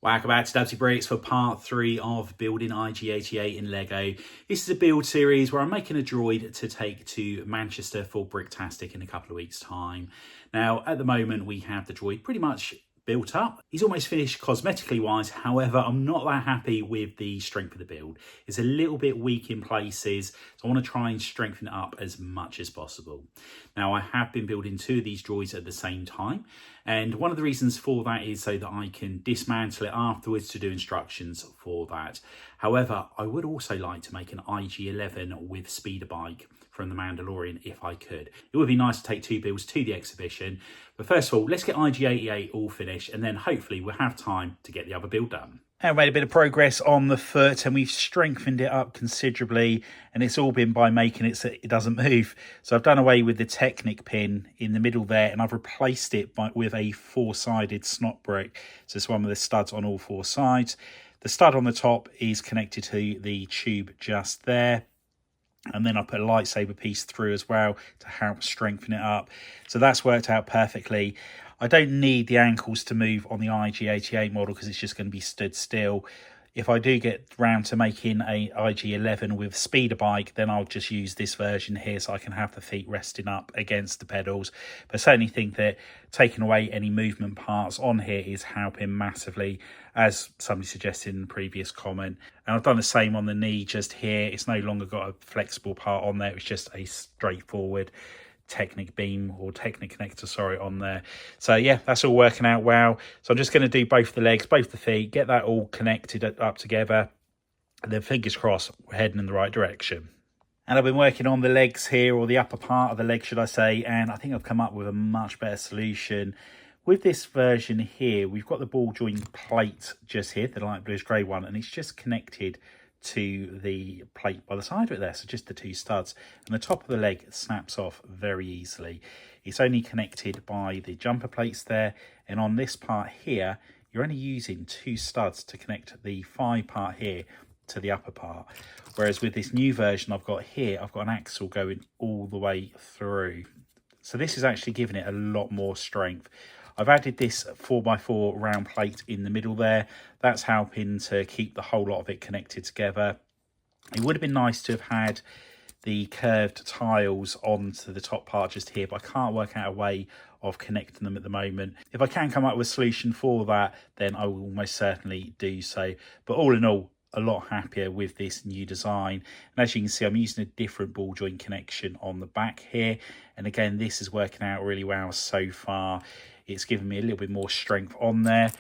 Welcome back to Dubbzi Bricks for part 3 of building IG88 in Lego. This is a build series where I'm making a droid to take to Manchester for Bricktastic in a couple of weeks' time. Now, at the moment, we have the droid pretty much built up. He's almost finished cosmetically wise. However, I'm not that happy with the strength of the build. It's a little bit weak in places, so I want to try and strengthen it up as much as possible. Now, I have been building 2 of these droids at the same time, and one of the reasons for that is so that I can dismantle it afterwards to do instructions for that. However, I would also like to make an IG11 with SpeederBike from the Mandalorian if I could. It would be nice to take 2 builds to the exhibition, but first of all, let's get IG88 all finished, and then hopefully we'll have time to get the other build done. And made a bit of progress on the foot, and we've strengthened it up considerably, and it's all been by making it so it doesn't move. So I've done away with the Technic pin in the middle there, and I've replaced it with a 4-sided snot brick. So it's one with the studs on all 4 sides. The stud on the top is connected to the tube just there. And then I put a lightsaber piece through as well to help strengthen it up. So that's worked out perfectly. I don't need the ankles to move on the IG88 model because it's just going to be stood still. If I do get round to making a IG11 with SpeederBike, then I'll just use this version here so I can have the feet resting up against the pedals. But I certainly think that taking away any movement parts on here is helping massively, as somebody suggested in the previous comment. And I've done the same on the knee just here. It's no longer got a flexible part on there. It's just a straightforward Technic beam or Technic connector, sorry, on there. So yeah, that's all working out well. So I'm just going to do both the legs, both the feet, get that all connected up together, and then fingers crossed we're heading in the right direction. And I've been working on the legs here, or the upper part of the leg, should I say, and I think I've come up with a much better solution. With this version here, we've got the ball joint plate just here, the light bluish grey one, and it's just connected to the plate by the side of it there, so just the 2 studs, and the top of the leg snaps off very easily. It's only connected by the jumper plates there, and on this part here you're only using 2 studs to connect the 5 part here to the upper part, whereas with this new version I've got here, I've got an axle going all the way through. So this is actually giving it a lot more strength. I've added this 4x4 round plate in the middle there. That's helping to keep the whole lot of it connected together. It would have been nice to have had the curved tiles onto the top part just here, but I can't work out a way of connecting them at the moment. If I can come up with a solution for that, then I will most certainly do so. But all in all, a lot happier with this new design. And as you can see, I'm using a different ball joint connection on the back here. And again, this is working out really well so far. It's given me a little bit more strength on there.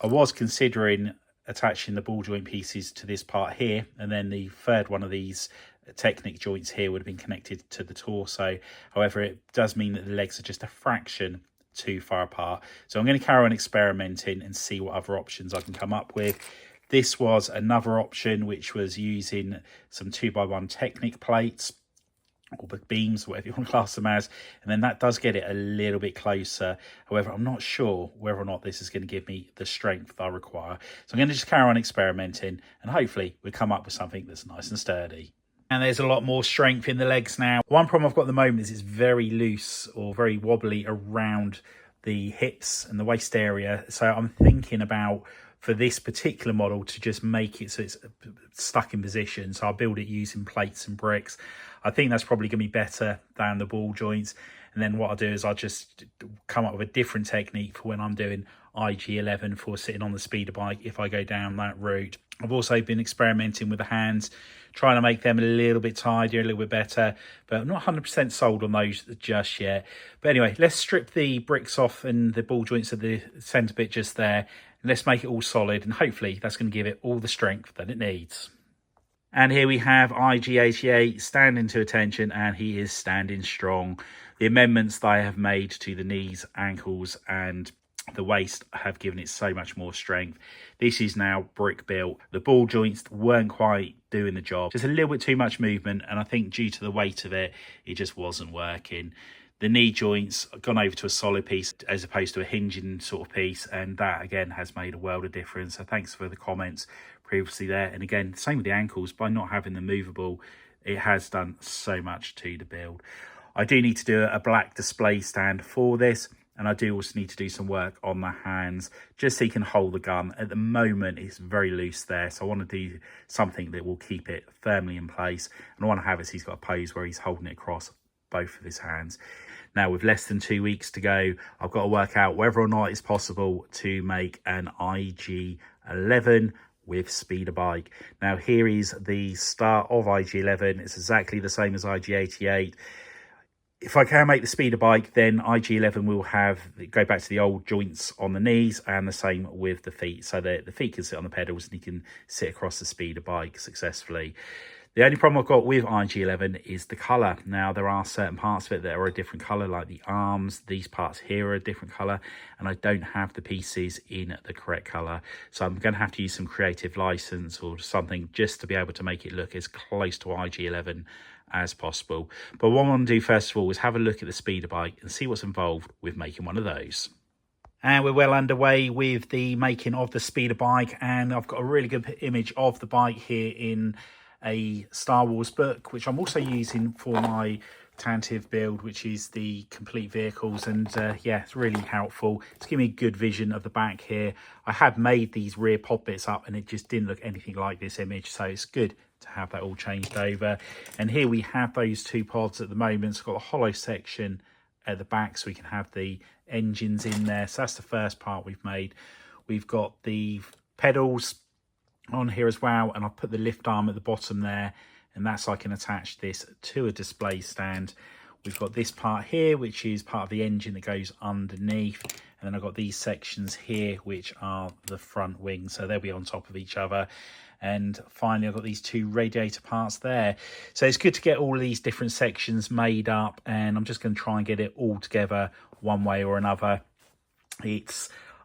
I was considering attaching the ball joint pieces to this part here, and then the third one of these Technic joints here would have been connected to the torso. However, it does mean that the legs are just a fraction too far apart. So I'm going to carry on experimenting and see what other options I can come up with. This was another option, which was using some 2x1 Technic plates, or beams, whatever you want to class them as, and then that does get it a little bit closer. However, I'm not sure whether or not this is going to give me the strength I require. So I'm going to just carry on experimenting, and hopefully we'll come up with something that's nice and sturdy. And there's a lot more strength in the legs now. One problem I've got at the moment is it's very loose or very wobbly around the hips and the waist area. So I'm thinking about, for this particular model, to just make it so it's stuck in position. So I'll build it using plates and bricks. I think that's probably going to be better than the ball joints. And then what I'll do is I'll just come up with a different technique for when I'm doing IG11 for sitting on the SpeederBike if I go down that route. I've also been experimenting with the hands, trying to make them a little bit tidier, a little bit better, but I'm not 100% sold on those just yet. But anyway, let's strip the bricks off and the ball joints at the centre bit just there. And let's make it all solid, and hopefully that's going to give it all the strength that it needs. And here we have IG88 standing to attention, and he is standing strong. The amendments that I have made to the knees, ankles and the waist have given it so much more strength. This is now brick built. The ball joints weren't quite doing the job. Just a little bit too much movement, and I think due to the weight of it, it just wasn't working. The knee joints have gone over to a solid piece as opposed to a hinging sort of piece, and that again has made a world of difference. So thanks for the comments previously there. And again, same with the ankles. By not having them movable, it has done so much to the build. I do need to do a black display stand for this. And I do also need to do some work on the hands, just so he can hold the gun. At the moment, it's very loose there, so I want to do something that will keep it firmly in place. And I want to have it so he's got a pose where he's holding it across both of his hands. Now, with less than 2 weeks to go, I've got to work out whether or not it's possible to make an IG11 with SpeederBike. Now, here is the start of IG11. It's exactly the same as IG88. If I can make the SpeederBike, then IG11 will go back to the old joints on the knees, and the same with the feet. So the feet can sit on the pedals and he can sit across the SpeederBike successfully. The only problem I've got with IG11 is the colour. Now, there are certain parts of it that are a different colour, like the arms. These parts here are a different colour, and I don't have the pieces in the correct colour. So I'm going to have to use some creative license or something just to be able to make it look as close to IG11 as possible. But what I want to do first of all is have a look at the SpeederBike and see what's involved with making one of those. And we're well underway with the making of the SpeederBike, and I've got a really good image of the bike here in a Star Wars book, which I'm also using for my Tantive build, which is the complete vehicles. And yeah, it's really helpful. It's giving me a good vision of the back here. I had made these rear pod bits up and it just didn't look anything like this image, so it's good to have that all changed over. And here we have those two pods at the moment. It's got a hollow section at the back so we can have the engines in there. So that's the first part we've made. We've got the pedals on here as well, and I've put the lift arm at the bottom there, and that's so I can attach this to a display stand. We've got this part here, which is part of the engine that goes underneath, and then I've got these sections here, which are the front wing, so they'll be on top of each other. And finally, I've got these two radiator parts there. So it's good to get all of these different sections made up, and I'm just going to try and get it all together one way or another.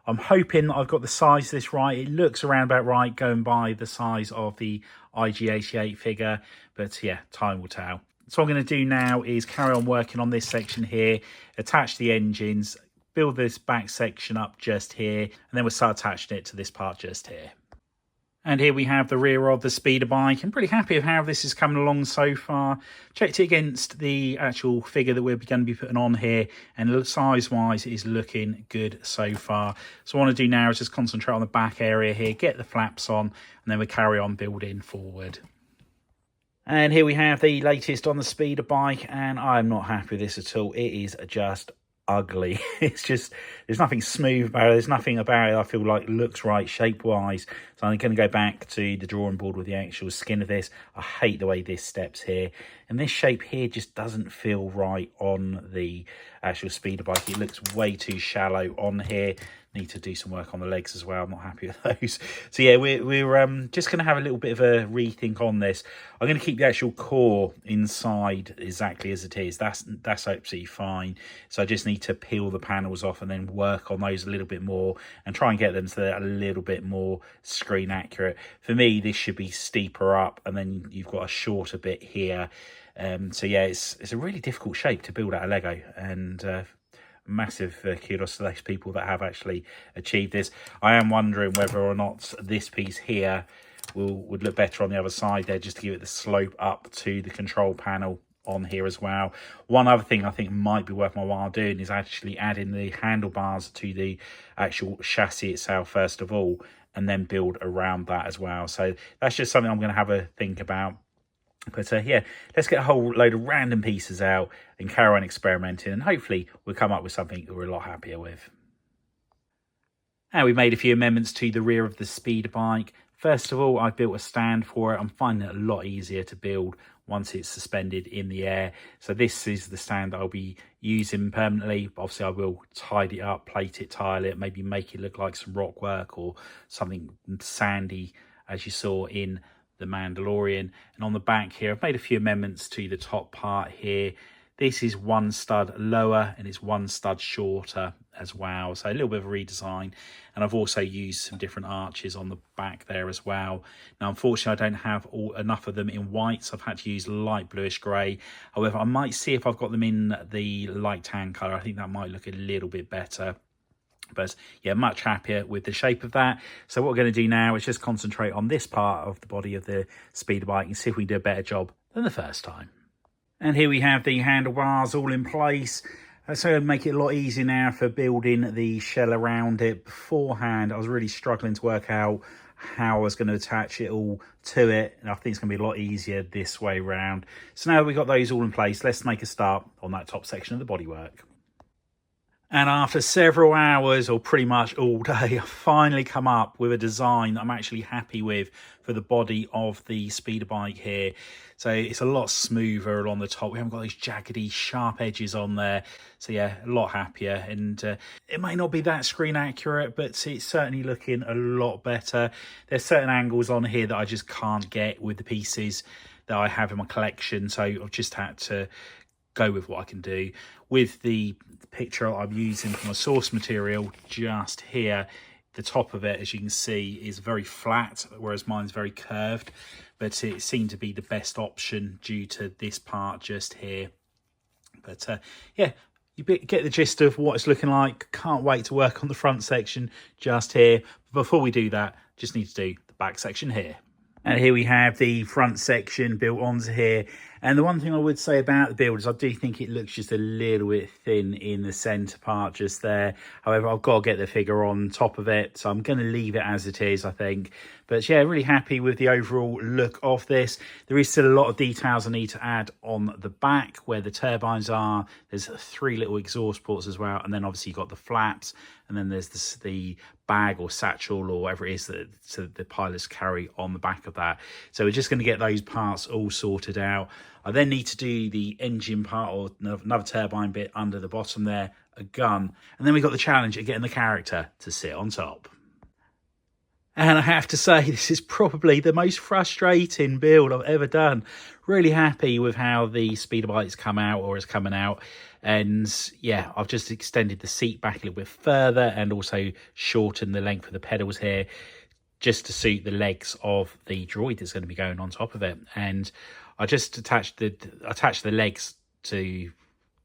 I'm hoping I've got the size of this right. It looks around about right, going by the size of the IG88 figure, but yeah, time will tell. So what I'm going to do now is carry on working on this section here, attach the engines, build this back section up just here, and then we'll start attaching it to this part just here. And here we have the rear of the SpeederBike. I'm pretty happy with how this is coming along so far. Checked it against the actual figure that we're going to be putting on here, and size-wise it is looking good so far. So what I want to do now is just concentrate on the back area here, get the flaps on, and then we carry on building forward. And here we have the latest on the SpeederBike, and I'm not happy with this at all. It is just ugly. It's just, there's nothing smooth about it. There's nothing about it I feel like looks right shape wise. So I'm going to go back to the drawing board with the actual skin of this. I hate the way this steps here, and this shape here just doesn't feel right on the actual SpeederBike. It looks way too shallow on here. Need to do some work on the legs as well. I'm not happy with those. So yeah, we're just going to have a little bit of a rethink on this. I'm going to keep the actual core inside exactly as it is. That's absolutely fine. So I just need to peel the panels off and then work on those a little bit more and try and get them so they're a little bit more screen accurate. For me, this should be steeper up, and then you've got a shorter bit here. So yeah, it's a really difficult shape to build out of Lego, and massive kudos to those people that have actually achieved this. I am wondering whether or not this piece here would look better on the other side there, just to give it the slope up to the control panel on here as well. One other thing I think might be worth my while doing is actually adding the handlebars to the actual chassis itself first of all, and then build around that as well. So that's just something I'm going to have a think about. But yeah, let's get a whole load of random pieces out and carry on experimenting, and hopefully we'll come up with something that we're a lot happier with. And we made a few amendments to the rear of the SpeederBike. First of all, I built a stand for it. I'm finding it a lot easier to build once it's suspended in the air. So this is the stand that I'll be using permanently. Obviously, I will tidy it up, plate it, tile it, maybe make it look like some rock work or something sandy, as you saw in the Mandalorian. And on the back here, I've made a few amendments to the top part here. This is one stud lower and it's one stud shorter as well, so a little bit of a redesign. And I've also used some different arches on the back there as well. Now unfortunately I don't have enough of them in white, so I've had to use light bluish grey. However, I might see if I've got them in the light tan colour. I think that might look a little bit better. But yeah, much happier with the shape of that. So what we're going to do now is just concentrate on this part of the body of the SpeederBike and see if we can do a better job than the first time. And here we have the handlebars all in place. That's going to make it a lot easier now for building the shell around it. Beforehand, I was really struggling to work out how I was going to attach it all to it, and I think it's going to be a lot easier this way round. So now we've got those all in place, let's make a start on that top section of the bodywork. And after several hours, or pretty much all day, I've finally come up with a design that I'm actually happy with for the body of the SpeederBike here. So it's a lot smoother along the top. We haven't got those jaggedy, sharp edges on there. So yeah, a lot happier. And it may not be that screen accurate, but it's certainly looking a lot better. There's certain angles on here that I just can't get with the pieces that I have in my collection. So I've just had to go with what I can do. With the picture I'm using for my source material just here, the top of it, as you can see, is very flat, whereas mine's very curved, but it seemed to be the best option due to this part just here. But yeah, you get the gist of what it's looking like. Can't wait to work on the front section just here. Before we do that, just need to do the back section here. And here we have the front section built onto here. And the one thing I would say about the build is I do think it looks just a little bit thin in the centre part just there. However, I've got to get the figure on top of it, so I'm going to leave it as it is, I think. But yeah, really happy with the overall look of this. There is still a lot of details I need to add on the back where the turbines are. There's 3 little exhaust ports as well. And then obviously you've got the flaps. And then there's the bag or satchel or whatever it is that the pilots carry on the back of that. So we're just going to get those parts all sorted out. I then need to do the engine part or another turbine bit under the bottom there, a gun. And then we got the challenge of getting the character to sit on top. And I have to say, this is probably the most frustrating build I've ever done. Really happy with how the SpeederBike's come out, or is coming out. And yeah, I've just extended the seat back a little bit further and also shortened the length of the pedals here just to suit the legs of the droid that's going to be going on top of it. And I just attached the legs to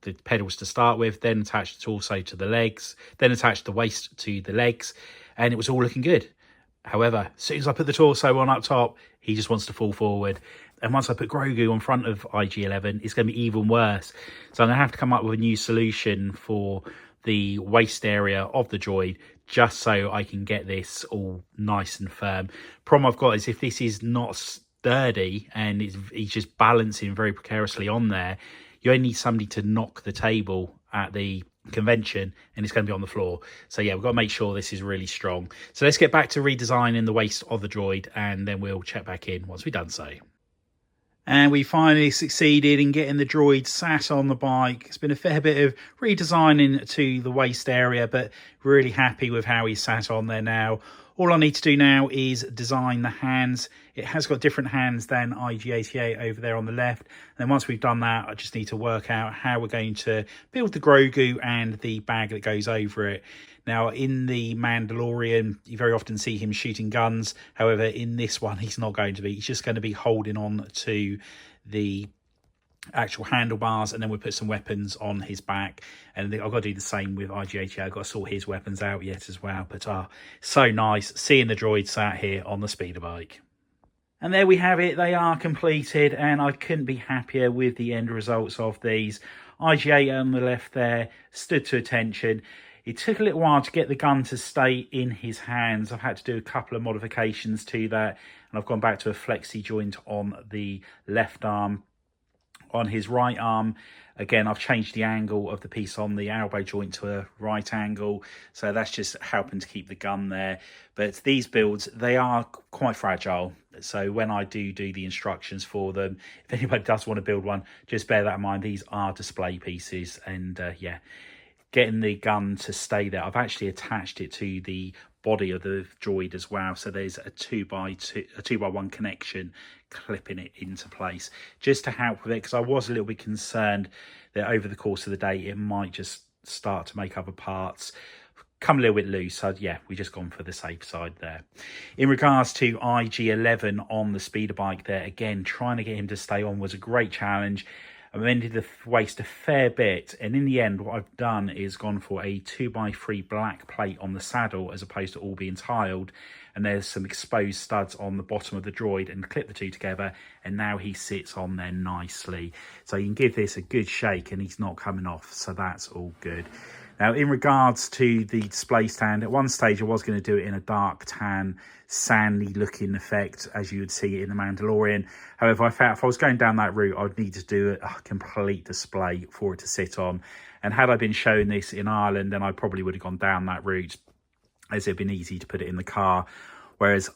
the pedals to start with, then attached the torso to the legs, then attached the waist to the legs, and it was all looking good. However, as soon as I put the torso on up top, he just wants to fall forward. And once I put Grogu on front of IG11, it's going to be even worse. So I'm going to have to come up with a new solution for the waist area of the droid, just so I can get this all nice and firm. Problem I've got is if this is not sturdy and he's just balancing very precariously on there, you only need somebody to knock the table at the convention and it's going to be on the floor. So yeah, we've got to make sure this is really strong. So let's get back to redesigning the waist of the droid, and then we'll check back in once we've done so. And we finally succeeded in getting the droid sat on the bike. It's been a fair bit of redesigning to the waist area, but really happy with how he's sat on there now. All I need to do now is design the hands. It has got different hands than IG88 over there on the left. And then once we've done that, I just need to work out how we're going to build the Grogu and the bag that goes over it. Now, in the Mandalorian, you very often see him shooting guns. However, in this one, he's not going to be. He's just going to be holding on to the actual handlebars, and then we put some weapons on his back. And I've got to do the same with IG88. I've got to sort his weapons out yet as well. But so nice seeing the droid sat here on the SpeederBike. And there we have it. They are completed, and I couldn't be happier with the end results of these. IG88 on the left there stood to attention. It took a little while to get the gun to stay in his hands. I've had to do a couple of modifications to that, and I've gone back to a flexi joint on the left arm. On his right arm, again, I've changed the angle of the piece on the elbow joint to a right angle, so that's just helping to keep the gun there. But these builds, they are quite fragile, so when I do the instructions for them, if anybody does want to build one, just bear that in mind. These are display pieces, and yeah, getting the gun to stay there. I've actually attached it to the body of the droid as well, so there's a 2x1 connection clipping it into place just to help with it, because I was a little bit concerned that over the course of the day it might just start to make other parts come a little bit loose. So yeah, we just gone for the safe side there. In regards to IG11 on the SpeederBike there, again, trying to get him to stay on was a great challenge. I mended the waist a fair bit, and in the end what I've done is gone for a 2x3 black plate on the saddle as opposed to all being tiled, and there's some exposed studs on the bottom of the droid, and clip the two together, and now he sits on there nicely. So you can give this a good shake and he's not coming off, so that's all good. Now, in regards to the display stand, at one stage I was going to do it in a dark tan, sandy looking effect, as you would see in the Mandalorian. However, I found if I was going down that route, I'd need to do a complete display for it to sit on. And had I been showing this in Ireland, then I probably would have gone down that route, as it'd been easy to put it in the car. Whereas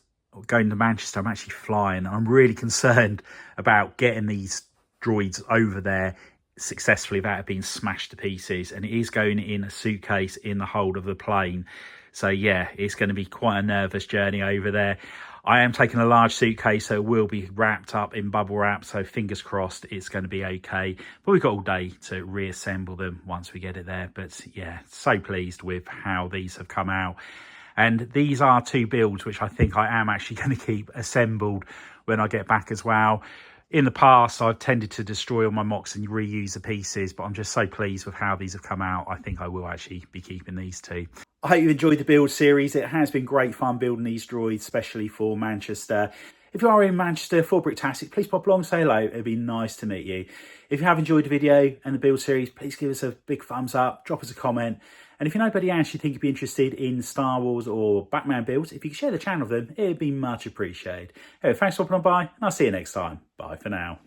going to Manchester, I'm actually flying, and I'm really concerned about getting these droids over there successfully without it being smashed to pieces, and it is going in a suitcase in the hold of the plane. So yeah, it's going to be quite a nervous journey over there. I am taking a large suitcase, so it will be wrapped up in bubble wrap, so fingers crossed it's going to be okay. But we've got all day to reassemble them once we get it there. But yeah, so pleased with how these have come out. And these are two builds which I think I am actually going to keep assembled when I get back as well. In the past, I've tended to destroy all my mocks and reuse the pieces, but I'm just so pleased with how these have come out. I think I will actually be keeping these two. I hope you enjoyed the build series. It has been great fun building these droids, especially for Manchester. If you are in Manchester for Bricktastic, please pop along, say hello. It'd be nice to meet you. If you have enjoyed the video and the build series, please give us a big thumbs up, drop us a comment. And if you know anybody else you think would be interested in Star Wars or Batman builds, if you could share the channel with them, it'd be much appreciated. Anyway, thanks for popping on by, and I'll see you next time. Bye for now.